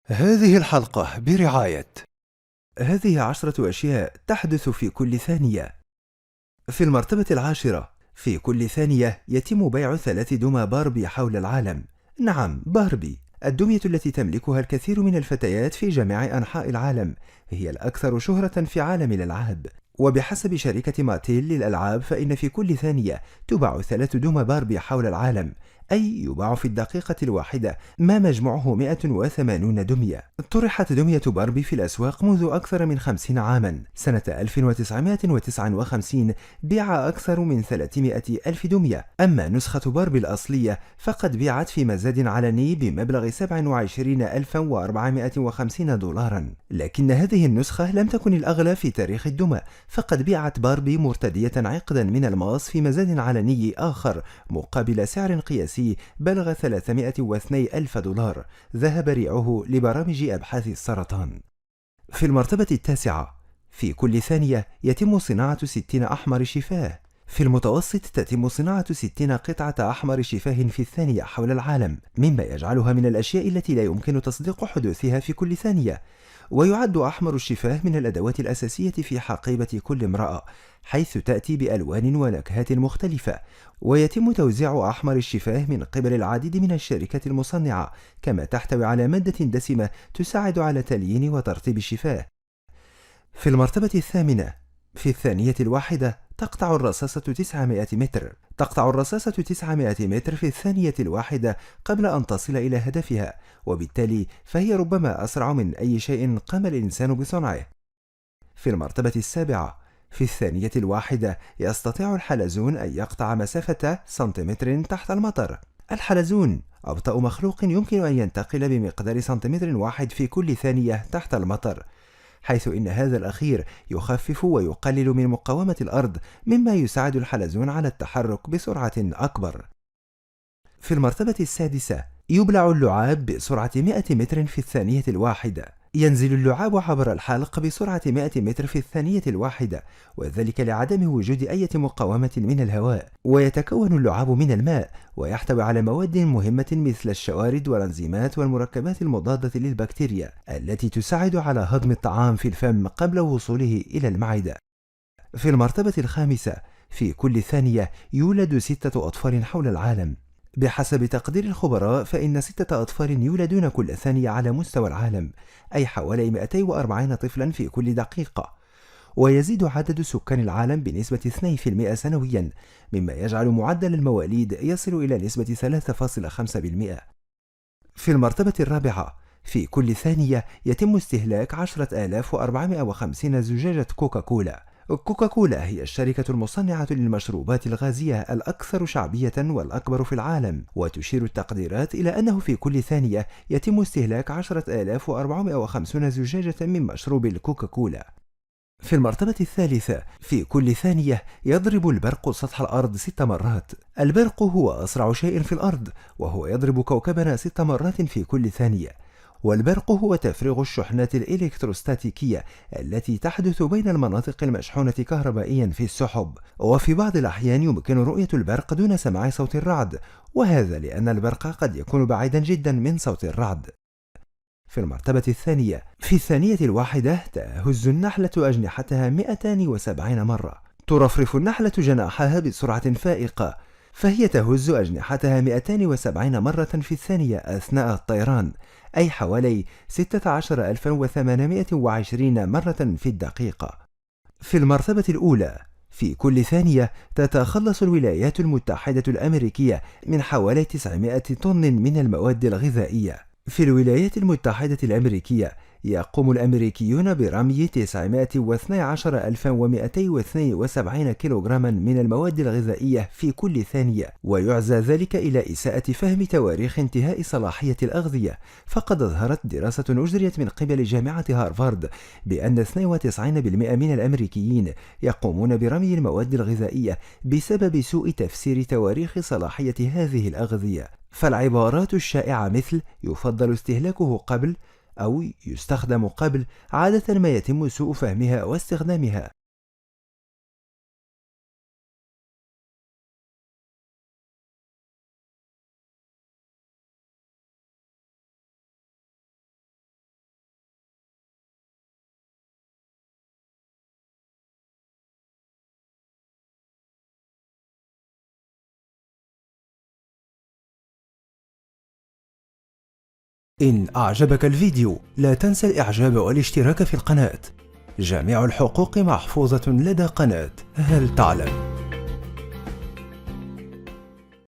هذه الحلقة برعاية. هذه 10 أشياء تحدث في كل ثانية. في المرتبة العاشرة، في كل ثانية يتم بيع 3 دمى باربي حول العالم. نعم، باربي، الدمية التي تملكها الكثير من الفتيات في جميع أنحاء العالم، هي الأكثر شهرة في عالم الألعاب. وبحسب شركة ماتيل للألعاب، فإن في كل ثانية تباع 3 دمى باربي حول العالم، أي يباع في الدقيقة الواحدة ما مجموعه 180 دمية. طرحت دمية باربي في الأسواق منذ أكثر من 50 عاما. سنة 1959 بيع أكثر من 300 ألف دمية. أما نسخة باربي الأصلية فقد بيعت في مزاد علني بمبلغ 27450 دولارا. لكن هذه النسخة لم تكن الأغلى في تاريخ الدمى، فقد بيعت باربي مرتدية عقدا من الماس في مزاد علني آخر مقابل سعر قياسي بلغ 302 ألف دولار، ذهب ريعه لبرامج أبحاث السرطان. في المرتبة التاسعة، في كل ثانية يتم صناعة 60 أحمر شفاه. في المتوسط تتم صناعة 60 قطعة أحمر شفاه في الثانية حول العالم، مما يجعلها من الأشياء التي لا يمكن تصديق حدوثها في كل ثانية. ويعد أحمر الشفاه من الأدوات الأساسية في حقيبة كل امرأة، حيث تأتي بألوان ونكهات مختلفة. ويتم توزيع أحمر الشفاه من قبل العديد من الشركات المصنعة، كما تحتوي على مادة دسمة تساعد على تليين وترطيب الشفاه. في المرتبة الثامنة، في الثانية الواحدة تقطع الرصاصة 900 متر. تقطع الرصاصة 900 متر في الثانية الواحدة قبل أن تصل إلى هدفها، وبالتالي فهي ربما أسرع من أي شيء قام الإنسان بصنعه. في المرتبة السابعة، في الثانية الواحدة يستطيع الحلزون أن يقطع مسافة سنتيمتر تحت المطر. الحلزون أبطأ مخلوق يمكن أن ينتقل بمقدار سنتيمتر واحد في كل ثانية تحت المطر، حيث إن هذا الأخير يخفف ويقلل من مقاومة الأرض، مما يساعد الحلزون على التحرك بسرعة أكبر. في المرتبة السادسة، يبلع اللعاب بسرعة 100 متر في الثانية الواحدة. ينزل اللعاب عبر الحلق بسرعة 100 متر في الثانية الواحدة، وذلك لعدم وجود أي مقاومة من الهواء. ويتكون اللعاب من الماء، ويحتوي على مواد مهمة مثل الشوارد والأنزيمات والمركبات المضادة للبكتيريا التي تساعد على هضم الطعام في الفم قبل وصوله إلى المعدة. في المرتبة الخامسة، في كل ثانية يولد 6 أطفال حول العالم. بحسب تقدير الخبراء، فإن 6 أطفال يولدون كل ثانية على مستوى العالم، أي حوالي 240 طفلا في كل دقيقة. ويزيد عدد سكان العالم بنسبة 2% سنويا، مما يجعل معدل المواليد يصل إلى نسبة 3.5%. في المرتبة الرابعة، في كل ثانية يتم استهلاك 10,450 زجاجة كوكاكولا. كوكاكولا هي الشركة المصنعة للمشروبات الغازية الأكثر شعبية والأكبر في العالم، وتشير التقديرات إلى أنه في كل ثانية يتم استهلاك 10,450 زجاجة من مشروب الكوكاكولا. في المرتبة الثالثة، في كل ثانية يضرب البرق سطح الأرض 6 مرات. البرق هو أسرع شيء في الأرض، وهو يضرب كوكبنا 6 مرات في كل ثانية. والبرق هو تفريغ الشحنات الإلكتروستاتيكية التي تحدث بين المناطق المشحونة كهربائيا في السحب. وفي بعض الأحيان يمكن رؤية البرق دون سماع صوت الرعد، وهذا لأن البرق قد يكون بعيدا جدا من صوت الرعد. في المرتبة الثانية، في الثانية الواحدة تهز النحلة أجنحتها 270 مرة. ترفرف النحلة جناحها بسرعة فائقة، فهي تهز أجنحتها 270 مرة في الثانية أثناء الطيران، أي حوالي 16820 مرة في الدقيقة. في المرتبة الأولى، في كل ثانية تتخلص الولايات المتحدة الأمريكية من حوالي 900 طن من المواد الغذائية. في الولايات المتحدة الأمريكية يقوم الأمريكيون برمي 912,272 كيلوغراما من المواد الغذائية في كل ثانية، ويعزى ذلك إلى إساءة فهم تواريخ انتهاء صلاحية الأغذية. فقد أظهرت دراسة أجريت من قبل جامعة هارفارد بأن 92% من الأمريكيين يقومون برمي المواد الغذائية بسبب سوء تفسير تواريخ صلاحية هذه الأغذية. فالعبارات الشائعة مثل يفضل استهلاكه قبل أو يستخدم قبل عادة ما يتم سوء فهمها واستخدامها. إن أعجبك الفيديو لا تنسى الإعجاب والاشتراك في القناة. جميع الحقوق محفوظة لدى قناة هل تعلم.